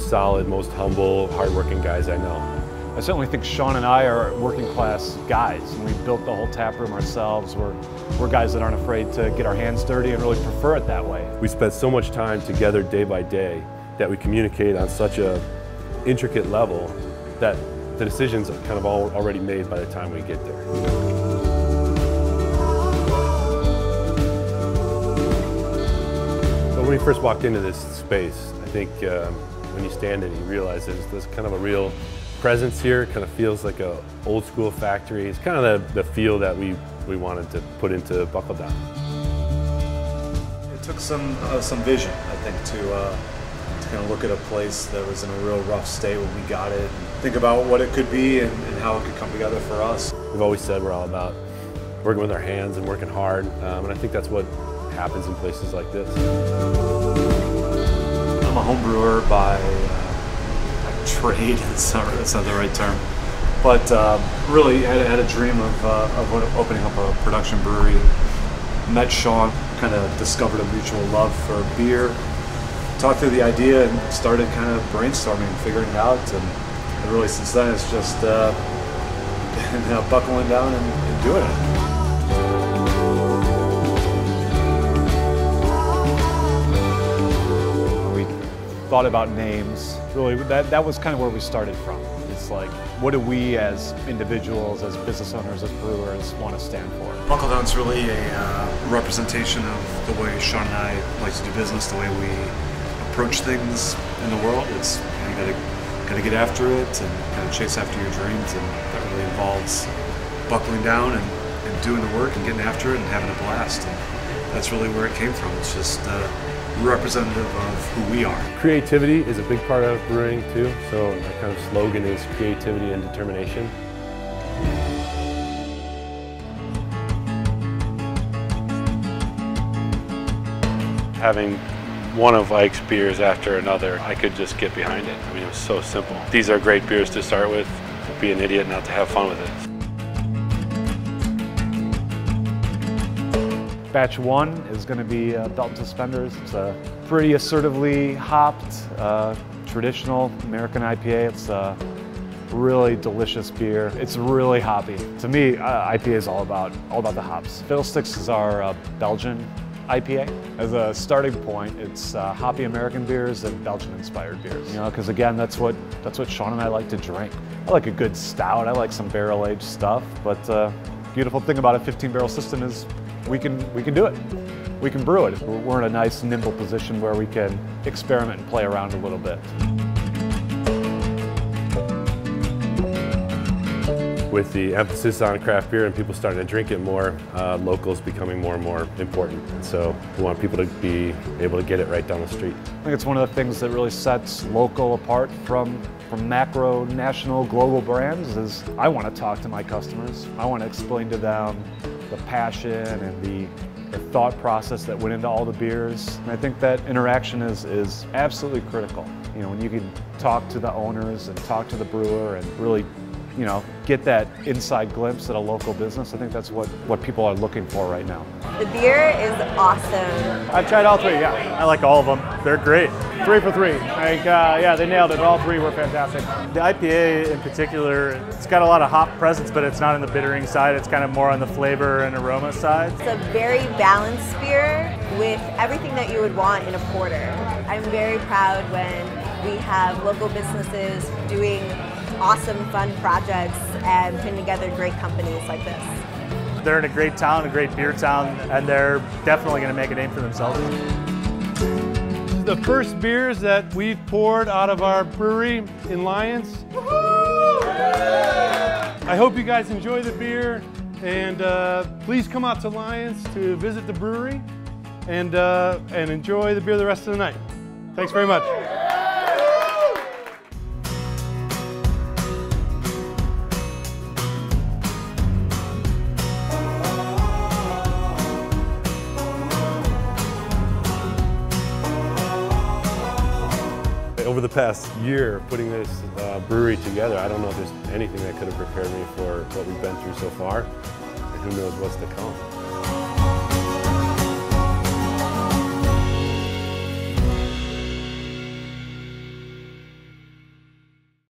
solid, most humble, hardworking guys I know. I certainly think Sean and I are working class guys, and we built the whole tap room ourselves. We're guys that aren't afraid to get our hands dirty and really prefer it that way. We spend so much time together day by day that we communicate on such a intricate level that the decisions are kind of already made by the time we get there. But when we first walked into this space, I think when you stand in it, you realize there's kind of a real presence here. It kind of feels like an old school factory. It's kind of the feel that we wanted to put into Buckledown. It took some vision, I think, to kind of look at a place that was in a real rough state when we got it, and think about what it could be and how it could come together for us. We've always said we're all about working with our hands and working hard, and I think that's what happens in places like this. I'm a home brewer by trade. That's not the right term, but really had a dream of opening up a production brewery. Met Sean, kind of discovered a mutual love for beer, talked through the idea and started kind of brainstorming, figuring it out, and really since then it's just been buckling down and doing it. Thought about names. Really, that was kind of where we started from. It's like, what do we as individuals, as business owners, as brewers want to stand for? Buckledown's really a representation of the way Sean and I like to do business, the way we approach things in the world. It's you gotta get after it and kind of chase after your dreams, and that really involves buckling down and doing the work and getting after it and having a blast. And that's really where it came from. It's just representative of who we are. Creativity is a big part of brewing too, so our kind of slogan is creativity and determination. Having one of Ike's beers after another, I could just get behind it. I mean, it was so simple. These are great beers to start with. Be an idiot not to have fun with it. Batch 1 is going to be Belt and Suspenders. It's a pretty assertively hopped, traditional American IPA. It's a really delicious beer. It's really hoppy. To me, IPA is all about the hops. Fiddlesticks is our Belgian IPA. As a starting point, it's hoppy American beers and Belgian-inspired beers. You know, because again, that's what Sean and I like to drink. I like a good stout. I like some barrel-aged stuff. But beautiful thing about a 15-barrel system is we can do it. We can brew it. We're in a nice, nimble position where we can experiment and play around a little bit. With the emphasis on craft beer and people starting to drink it more, locals becoming more and more important. And so we want people to be able to get it right down the street. I think it's one of the things that really sets local apart from macro, national, global brands is I want to talk to my customers. I want to explain to them the passion and the thought process that went into all the beers. And I think that interaction is absolutely critical. You know, when you can talk to the owners and talk to the brewer and really, you know, get that inside glimpse at a local business, I think that's what people are looking for right now. The beer is awesome. I've tried all three, yeah. I like all of them. They're great. 3 for 3. Like, yeah, they nailed it. All three were fantastic. The IPA in particular, it's got a lot of hop presence, but it's not on the bittering side. It's kind of more on the flavor and aroma side. It's a very balanced beer with everything that you would want in a porter. I'm very proud when we have local businesses doing awesome, fun projects and putting together great companies like this. They're in a great town, a great beer town, and they're definitely going to make a name for themselves. This is the first beers that we've poured out of our brewery in Lyons. I hope you guys enjoy the beer, and please come out to Lyons to visit the brewery and enjoy the beer the rest of the night. Thanks very much. Over the past year, putting this brewery together, I don't know if there's anything that could have prepared me for what we've been through so far, and who knows what's to come.